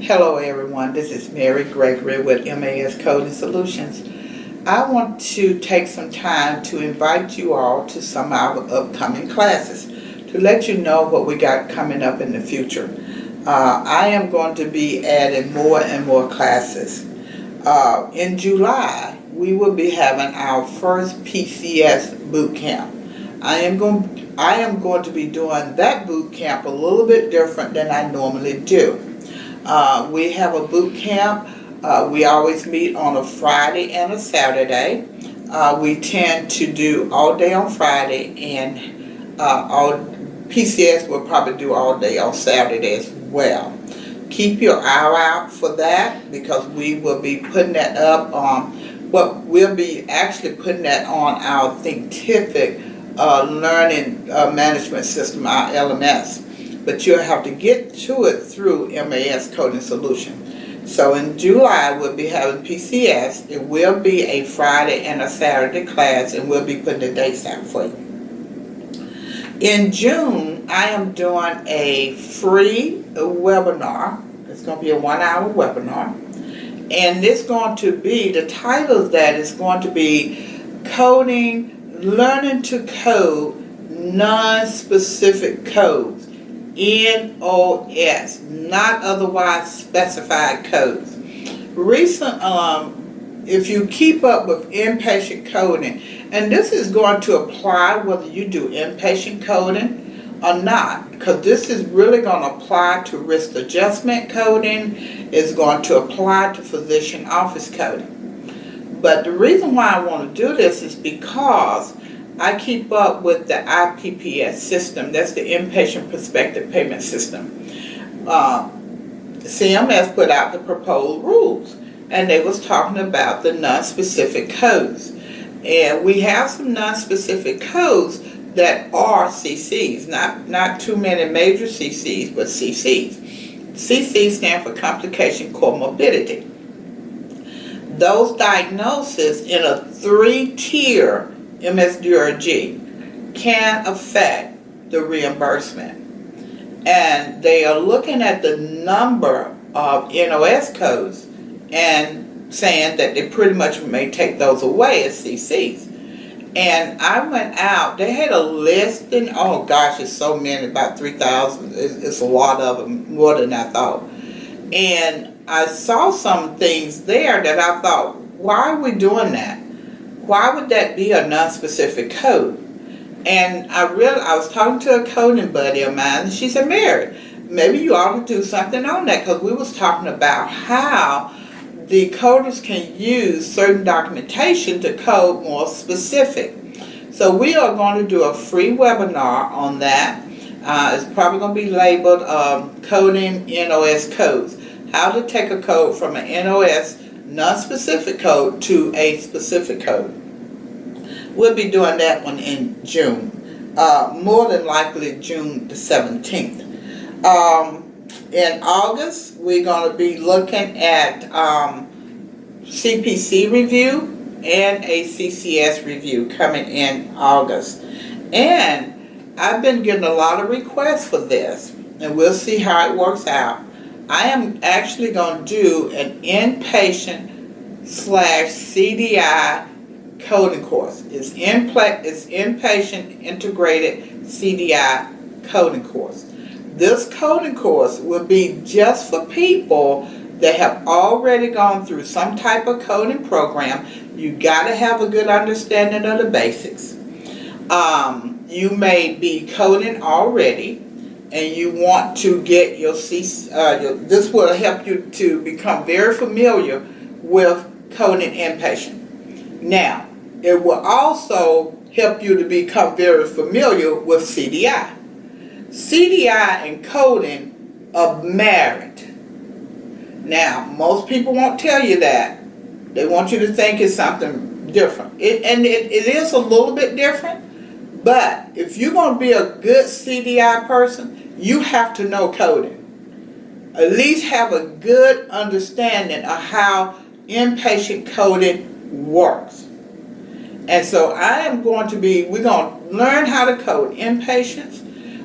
Hello everyone, this is Mary Gregory with MAS Coding Solutions. I want to take some time to invite you all to some of our upcoming classes to let you know what we got coming up in the future. I am going to be adding more and more classes. In July, we will be having our first PCS boot camp. I am going to be doing that boot camp a little bit different than I normally do. We have a boot camp. We always meet on a Friday and a Saturday. We tend to do all day on Friday, and all PCS will probably do all day on Saturday as well. Keep your eye out for that, because we will be putting that up on we'll be actually putting that on our Thinkific learning management system, our LMS. But you'll have to get to it through MAS Coding Solution. So in July, we'll be having PCS. It will be a Friday and a Saturday class, and we'll be putting the dates out for you. In June, I am doing a free webinar. It's going to be a 1-hour webinar. And it's going to be, the title of that is going to be Learning to Code Non-Specific Codes. NOS, not otherwise specified codes. If you keep up with inpatient coding, and this is going to apply whether you do inpatient coding or not, because this is really going to apply to risk adjustment coding, it's going to apply to physician office coding. But the reason why I want to do this is because I keep up with the IPPS system. That's the Inpatient Prospective Payment System. CMS put out the proposed rules, and they was talking about the non-specific codes. And we have some non-specific codes that are CCs, not too many major CCs, but CCs. CCs stand for complication comorbidity. Those diagnoses in a 3-tier MSDRG can affect the reimbursement. And they are looking at the number of NOS codes and saying that they pretty much may take those away as CCs. And I went out, they had a list, and oh gosh, it's so many, about 3,000. It's a lot of them, more than I thought. And I saw some things there that I thought, why are we doing that? Why would that be a non-specific code? And I was talking to a coding buddy of mine, and she said, Mary, maybe you ought to do something on that, because we was talking about how the coders can use certain documentation to code more specific. So we are going to do a free webinar on that. It's probably going to be labeled Coding NOS Codes. How to take a code from an NOS non-specific code to a specific code. We'll be doing that one in June, more than likely June the 17th. In August, we're going to be looking at CPC review and a CCS review coming in August. And I've been getting a lot of requests for this, and we'll see how it works out. I am actually going to do an inpatient/CDI coding course. It's inpatient integrated CDI coding course. This coding course will be just for people that have already gone through some type of coding program. You got to have a good understanding of the basics. You may be coding already, and you want to get your this will help you to become very familiar with coding inpatient. Now, it will also help you to become very familiar with CDI. CDI and coding are married. Now, most people won't tell you that. They want you to think it's something different. It is a little bit different, but if you're going to be a good CDI person, you have to know coding. At least have a good understanding of how inpatient coding works. And so we're going to learn how to code inpatients.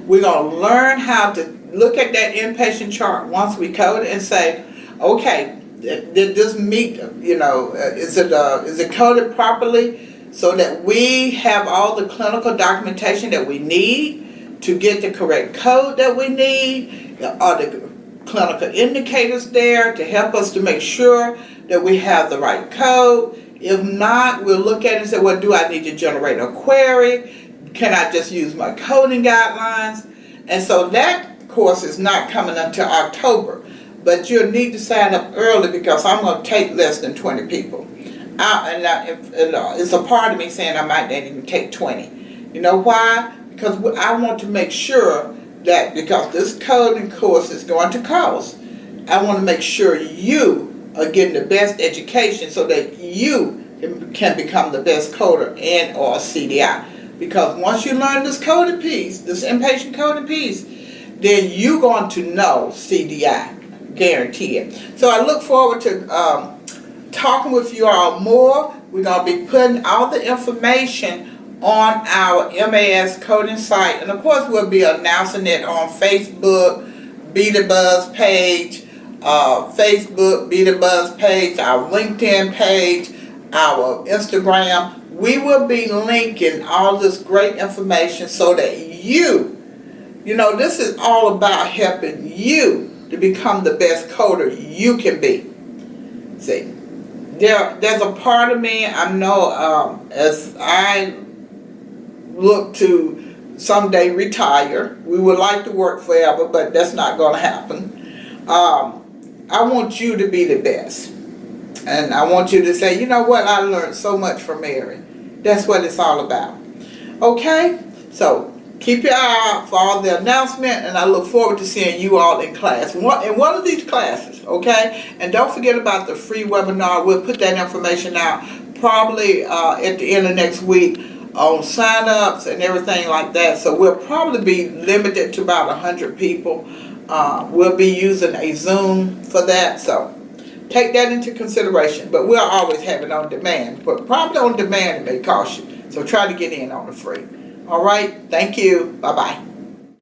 We're going to learn how to look at that inpatient chart once we code it and say, okay, did this meet, is it coded properly so that we have all the clinical documentation that we need to get the correct code that we need? Are the clinical indicators there to help us to make sure that we have the right code? If not, we'll look at it and say, well, do I need to generate a query? Can I just use my coding guidelines? And so that course is not coming until October. But you'll need to sign up early because I'm going to take less than 20 people. It's a part of me saying I might not even take 20. You know why? Because I want to make sure that because this coding course is going to cost, I want to make sure you are getting the best education so that you can become the best coder and or CDI. Because once you learn this coding piece, this inpatient coding piece, then you're going to know CDI. Guarantee it. So I look forward to talking with you all more. We're going to be putting all the information on our MAS coding site. And of course, we'll be announcing it on Facebook, Be The Buzz page, our LinkedIn page, our Instagram. We will be linking all this great information so that this is all about helping you to become the best coder you can be. See, there's a part of me, I know, as I look to someday retire, we would like to work forever, but that's not going to happen. I want you to be the best. And I want you to say, you know what, I learned so much from Mary. That's what it's all about. Okay? So, keep your eye out for all the announcement, and I look forward to seeing you all in class. In one of these classes, okay? And don't forget about the free webinar. We'll put that information out probably at the end of next week on sign-ups and everything like that. So we'll probably be limited to about 100 people. We'll be using a Zoom for that, so take that into consideration. But we'll always have it on demand. But probably on demand it may cost you. So try to get in on the free. All right. Thank you. Bye-bye.